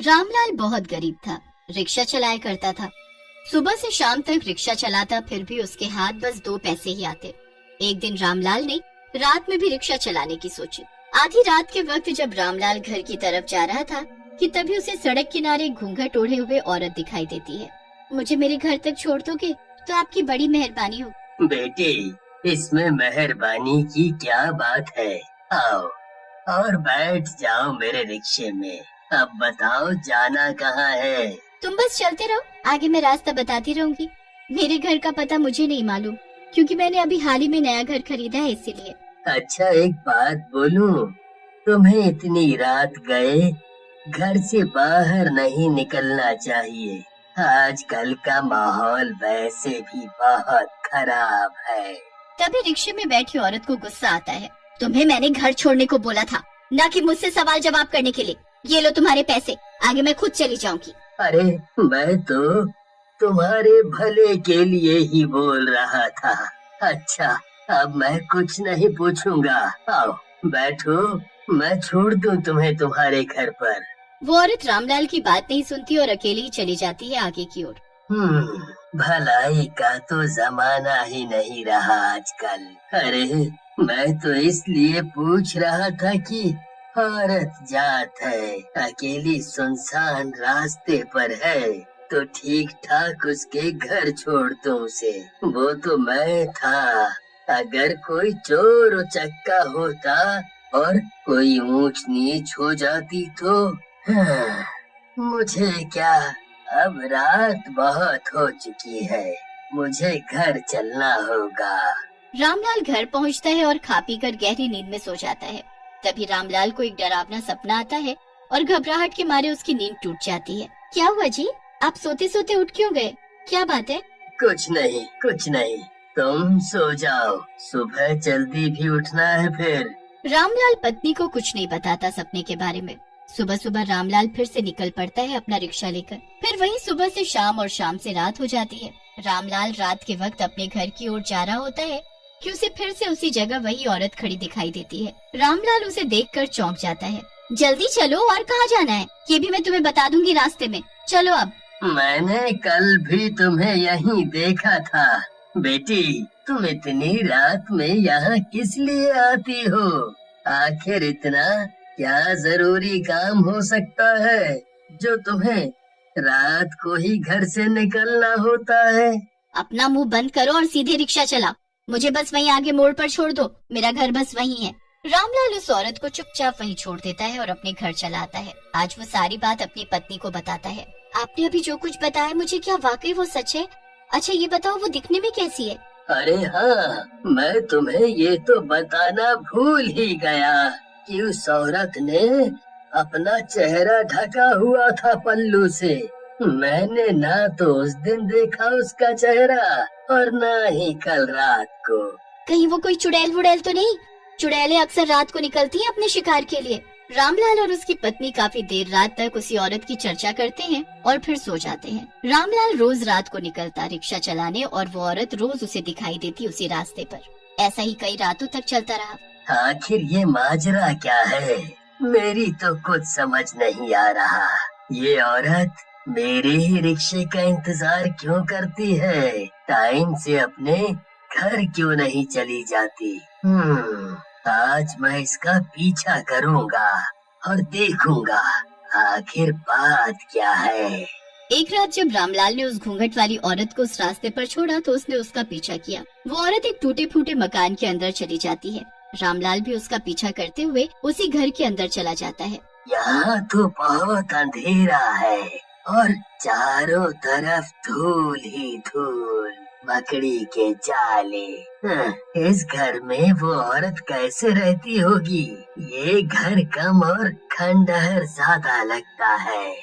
रामलाल बहुत गरीब था, रिक्शा चलाया करता था। सुबह से शाम तक रिक्शा चलाता, फिर भी उसके हाथ बस 2 पैसे ही आते। एक दिन रामलाल ने रात में भी रिक्शा चलाने की सोची। आधी रात के वक्त जब रामलाल घर की तरफ जा रहा था कि तभी उसे सड़क किनारे घूंघट ओढ़े हुए औरत दिखाई देती है। मुझे मेरे घर तक छोड़ दोगे तो आपकी बड़ी मेहरबानी हो। बेटे, इसमें मेहरबानी की क्या बात है। आओ और बैठ जाओ मेरे रिक्शे में। अब बताओ जाना कहाँ है। तुम बस चलते रहो, आगे मैं रास्ता बताती रहूंगी। मेरे घर का पता मुझे नहीं मालूम, क्योंकि मैंने अभी हाल ही में नया घर खरीदा है, इसीलिए। अच्छा, एक बात बोलूं, तुम्हें इतनी रात गए घर से बाहर नहीं निकलना चाहिए। आजकल का माहौल वैसे भी बहुत खराब है। तभी रिक्शे में बैठी औरत को गुस्सा आता है। तुम्हें मैंने घर छोड़ने को बोला था, ना कि मुझसे सवाल जवाब करने के लिए। ये लो तुम्हारे पैसे, आगे मैं खुद चली जाऊंगी। अरे, मैं तो तुम्हारे भले के लिए ही बोल रहा था। अच्छा, अब मैं कुछ नहीं पूछूंगा। आओ बैठो, मैं छोड़ दूं तुम्हें तुम्हारे घर पर। वो औरत रामलाल की बात नहीं सुनती और अकेली ही चली जाती है आगे की ओर। भलाई का तो जमाना ही नहीं रहा आजकल। अरे, मैं तो इसलिए पूछ रहा था कि औरत जात है, अकेली सुनसान रास्ते पर है, तो ठीक ठाक उसके घर छोड़ दूं उसे। वो तो मैं था। अगर कोई चोर उचक्का होता और कोई ऊंच नीच हो जाती तो मुझे क्या, अब रात बहुत हो चुकी है, मुझे घर चलना होगा। रामलाल घर पहुंचता है और खा पी कर गहरी नींद में सो जाता है। तभी रामलाल को एक डरावना सपना आता है और घबराहट के मारे उसकी नींद टूट जाती है। क्या हुआ जी, आप सोते सोते उठ क्यों गए? क्या बात है? कुछ नहीं, कुछ नहीं, तुम सो जाओ, सुबह जल्दी भी उठना है फिर। रामलाल पत्नी को कुछ नहीं बताता सपने के बारे में। सुबह सुबह रामलाल फिर से निकल पड़ता है अपना रिक्शा लेकर। फिर वही सुबह से शाम और शाम से रात हो जाती है। रामलाल रात के वक्त अपने घर की ओर जा रहा होता है कि उसे फिर से उसी जगह वही औरत खड़ी दिखाई देती है। रामलाल उसे देखकर चौंक जाता है। जल्दी चलो, और कहाँ जाना है ये भी मैं तुम्हें बता दूंगी रास्ते में। चलो अब। मैंने कल भी तुम्हें यहीं देखा था। बेटी, तुम इतनी रात में यहाँ किस लिए आती हो? आखिर इतना क्या जरूरी काम हो सकता है जो तुम्हें रात को ही घर से निकलना होता है? अपना मुंह बंद करो और सीधे रिक्शा चलाओ। मुझे बस वहीं आगे मोड़ पर छोड़ दो, मेरा घर बस वहीं है। रामलाल उस औरत को चुपचाप वहीं छोड़ देता है और अपने घर चला आता है। आज वो सारी बात अपनी पत्नी को बताता है। आपने अभी जो कुछ बताया मुझे, क्या वाकई वो सच है? अच्छा ये बताओ, वो दिखने में कैसी है? अरे हाँ, मैं तुम्हें ये तो बताना भूल ही गया कि उस औरत ने अपना चेहरा ढका हुआ था पल्लू से। मैंने ना तो उस दिन देखा उसका चेहरा और ना ही कल रात को। कहीं वो कोई चुड़ैल वुड़ैल तो नहीं? चुड़ैलें अक्सर रात को निकलती हैं अपने शिकार के लिए। रामलाल और उसकी पत्नी काफी देर रात तक उसी औरत की चर्चा करते हैं और फिर सो जाते हैं। रामलाल रोज रात को निकलता रिक्शा चलाने और वो औरत रोज उसे दिखाई देती उसी रास्ते पर। ऐसा ही कई रातों तक चलता रहा। आखिर ये माजरा क्या है? मेरी तो कुछ समझ नहीं आ रहा। ये औरत मेरे ही रिक्शे का इंतजार क्यों करती है? टाइम से अपने घर क्यों नहीं चली जाती? आज मैं इसका पीछा करूंगा और देखूंगा आखिर बात क्या है। एक रात जब रामलाल ने उस घूंघट वाली औरत को उस रास्ते पर छोड़ा तो उसने उसका पीछा किया। वो औरत एक टूटे फूटे मकान के अंदर चली जाती है। रामलाल भी उसका पीछा करते हुए उसी घर के अंदर चला जाता है। यहाँ तो बहुत अंधेरा है और चारों तरफ धूल ही धूल, मकड़ी के जाले। इस घर में वो औरत कैसे रहती होगी? ये घर कम और खंडहर ज्यादा लगता है।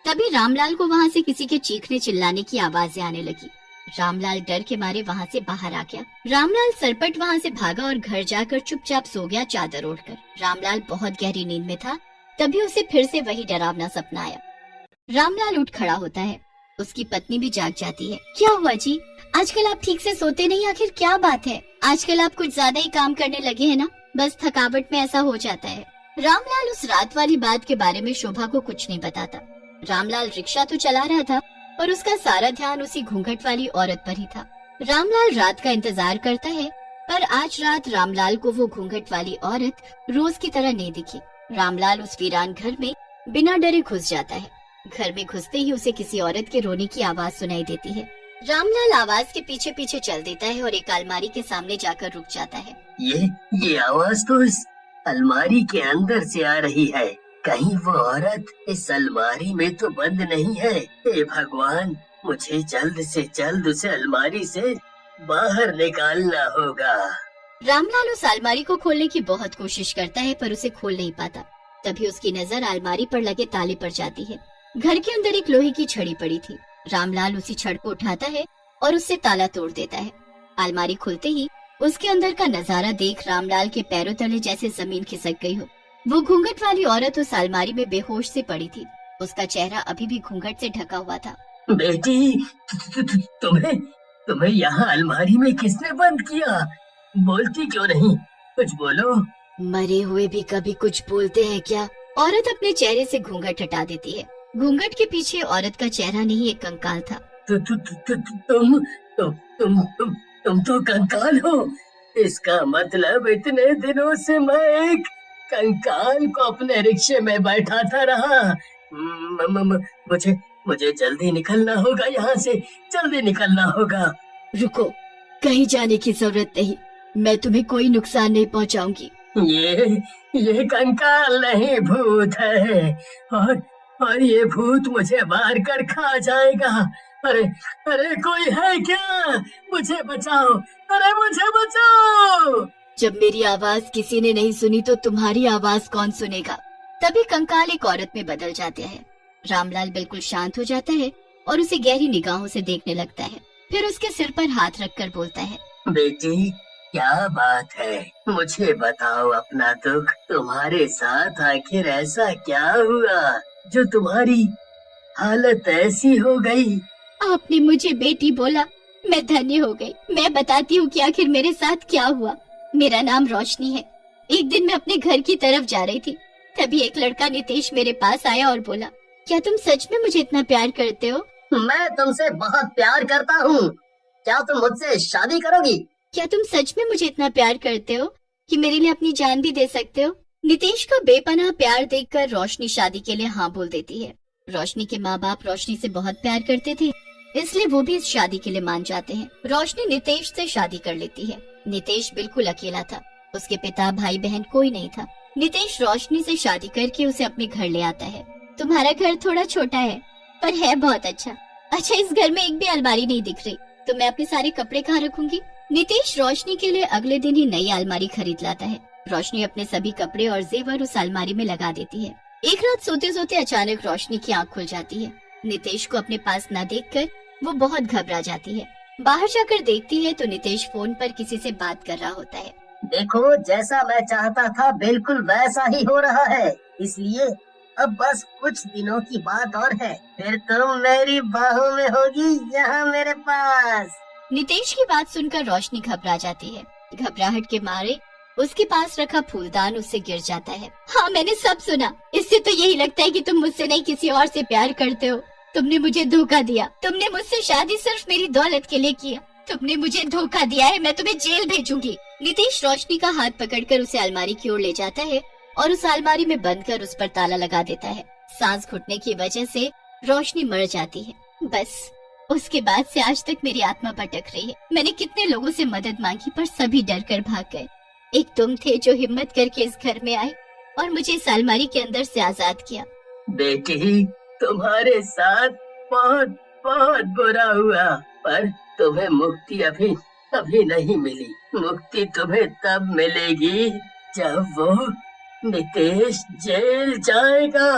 तभी रामलाल को वहाँ से किसी के चीखने चिल्लाने की आवाजें आने लगी। रामलाल डर के मारे वहाँ से बाहर आ गया। रामलाल सरपट वहाँ से भागा और घर जाकर चुपचाप सो गया चादर ओढ़कर। रामलाल बहुत गहरी नींद में था। तभी उसे फिर से वही डरावना सपना आया। रामलाल उठ खड़ा होता है। उसकी पत्नी भी जाग जाती है। क्या हुआ जी, आजकल आप ठीक से सोते नहीं, आखिर क्या बात है? आजकल आप कुछ ज्यादा ही काम करने लगे हैं ना, बस थकावट में ऐसा हो जाता है। रामलाल उस रात वाली बात के बारे में शोभा को कुछ नहीं बताता। रामलाल रिक्शा तो चला रहा था और उसका सारा ध्यान उसी घूंघट वाली औरत पर ही था। रामलाल रात का इंतजार करता है, पर आज रात रामलाल को वो घूंघट वाली औरत रोज की तरह नहीं दिखी। रामलाल उस वीरान घर में बिना डरे घुस जाता है। घर में घुसते ही उसे किसी औरत के रोने की आवाज सुनाई देती है। रामलाल आवाज के पीछे पीछे चल देता है और एक अलमारी के सामने जाकर रुक जाता है। ये आवाज तो इस अलमारी के अंदर से आ रही है। कहीं वो औरत इस अलमारी में तो बंद नहीं है। हे भगवान, मुझे जल्द से जल्द उसे अलमारी से बाहर निकालना होगा। रामलाल उस अलमारी को खोलने की बहुत कोशिश करता है, पर उसे खोल नहीं पाता। तभी उसकी नजर अलमारी पर लगे ताले पर जाती है। घर के अंदर एक लोहे की छड़ी पड़ी थी। रामलाल उसी छड़ को उठाता है और उससे ताला तोड़ देता है। अलमारी खुलते ही उसके अंदर का नजारा देख रामलाल के पैरों तले जैसे जमीन खिसक गई हो। वो घूंघट वाली औरत उस अलमारी में बेहोश से पड़ी थी। उसका चेहरा अभी भी घूंघट से ढका हुआ था। बेटी, तुम्हें यहाँ अलमारी में किसने बंद किया? बोलती क्यों नहीं? कुछ बोलो। मरे हुए भी कभी कुछ बोलते हैं क्या? औरत अपने चेहरे से घूंघट हटा देती है। घूंघट के पीछे औरत का चेहरा नहीं, एक कंकाल था। तुम तो कंकाल हो। इसका मतलब इतने दिनों से मैं एक कंकाल को अपने रिक्शे में बैठाता रहा। मुझे जल्दी निकलना होगा यहाँ से, जल्दी निकलना होगा। रुको, कहीं जाने की जरूरत नहीं। मैं तुम्हें कोई नुकसान नहीं पहुँचाऊंगी। ये कंकाल नहीं, भूत है। और ये भूत मुझे मार कर खा जाएगा। अरे कोई है क्या? मुझे बचाओ, अरे मुझे बचाओ। जब मेरी आवाज किसी ने नहीं सुनी तो तुम्हारी आवाज कौन सुनेगा? तभी कंकाल एक औरत में बदल जाते हैं। रामलाल बिल्कुल शांत हो जाता है और उसे गहरी निगाहों से देखने लगता है। फिर उसके सिर पर हाथ रखकर बोलता है, बेटी, क्या बात है? मुझे बताओ अपना दुख। तुम्हारे साथ आखिर ऐसा क्या हुआ जो तुम्हारी हालत ऐसी हो गई? आपने मुझे बेटी बोला, मैं धन्य हो गई। मैं बताती हूँ कि आखिर मेरे साथ क्या हुआ। मेरा नाम रोशनी है। एक दिन मैं अपने घर की तरफ जा रही थी, तभी एक लड़का नितेश मेरे पास आया और बोला, क्या तुम सच में मुझे इतना प्यार करते हो? मैं तुमसे बहुत प्यार करता हूँ। क्या तुम मुझसे शादी करोगी? क्या तुम सच में मुझे इतना प्यार करते हो कि मेरे लिए अपनी जान भी दे सकते हो? नितेश का बेपनाह प्यार देखकर रोशनी शादी के लिए हाँ बोल देती है। रोशनी के माँ बाप रोशनी से बहुत प्यार करते थे, इसलिए वो भी इस शादी के लिए मान जाते हैं। रोशनी नितेश से शादी कर लेती है। नितेश बिल्कुल अकेला था। उसके पिता, भाई बहन कोई नहीं था। नितेश रोशनी से शादी करके उसे अपने घर ले आता है। तुम्हारा घर थोड़ा छोटा है, पर है बहुत अच्छा। अच्छा, इस घर में एक भी अलमारी नहीं दिख रही, तो मैं अपने सारे कपड़े कहाँ रखूंगी? नितेश रोशनी के लिए अगले दिन ही नई अलमारी खरीद लाता है। रोशनी अपने सभी कपड़े और जेवर उस अलमारी में लगा देती है। एक रात सोते सोते अचानक रोशनी की आंख खुल जाती है। नितेश को अपने पास न देखकर वो बहुत घबरा जाती है। बाहर जाकर देखती है तो नितेश फोन पर किसी से बात कर रहा होता है। देखो, जैसा मैं चाहता था बिल्कुल वैसा ही हो रहा है। इसलिए अब बस कुछ दिनों की बात और है, फिर तुम मेरी बाहों में होगी, यहाँ मेरे पास। नितेश की बात सुनकर रोशनी घबरा जाती है। घबराहट के मारे उसके पास रखा फूलदान उससे गिर जाता है। हाँ, मैंने सब सुना। इससे तो यही लगता है कि तुम मुझसे नहीं किसी और से प्यार करते हो। तुमने मुझे धोखा दिया। तुमने मुझसे शादी सिर्फ मेरी दौलत के लिए किया। तुमने मुझे धोखा दिया है। मैं तुम्हें जेल भेजूंगी। नितेश रोशनी का हाथ पकड़कर उसे अलमारी की ओर ले जाता है और उस अलमारी में बंद कर उस पर ताला लगा देता है। सांस घुटने की वजह से रोशनी मर जाती है। बस उसके बाद से आज तक मेरी आत्मा भटक रही है। मैंने कितने लोगों से मदद मांगी, पर सभी डर कर भाग गए। एक तुम थे जो हिम्मत करके इस घर में आए और मुझे इस अलमारी के अंदर से आजाद किया। बेटी, तुम्हारे साथ बहुत बहुत बुरा हुआ, पर तुम्हें मुक्ति अभी नहीं मिली। मुक्ति तुम्हें तब मिलेगी जब वो नितेश जेल जाएगा।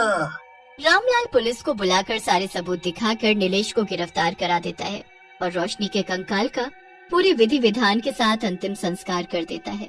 रामलाल पुलिस को बुलाकर सारे सबूत दिखाकर नीलेश को गिरफ्तार करा देता है और रोशनी के कंकाल का पूरे विधि विधान के साथ अंतिम संस्कार कर देता है।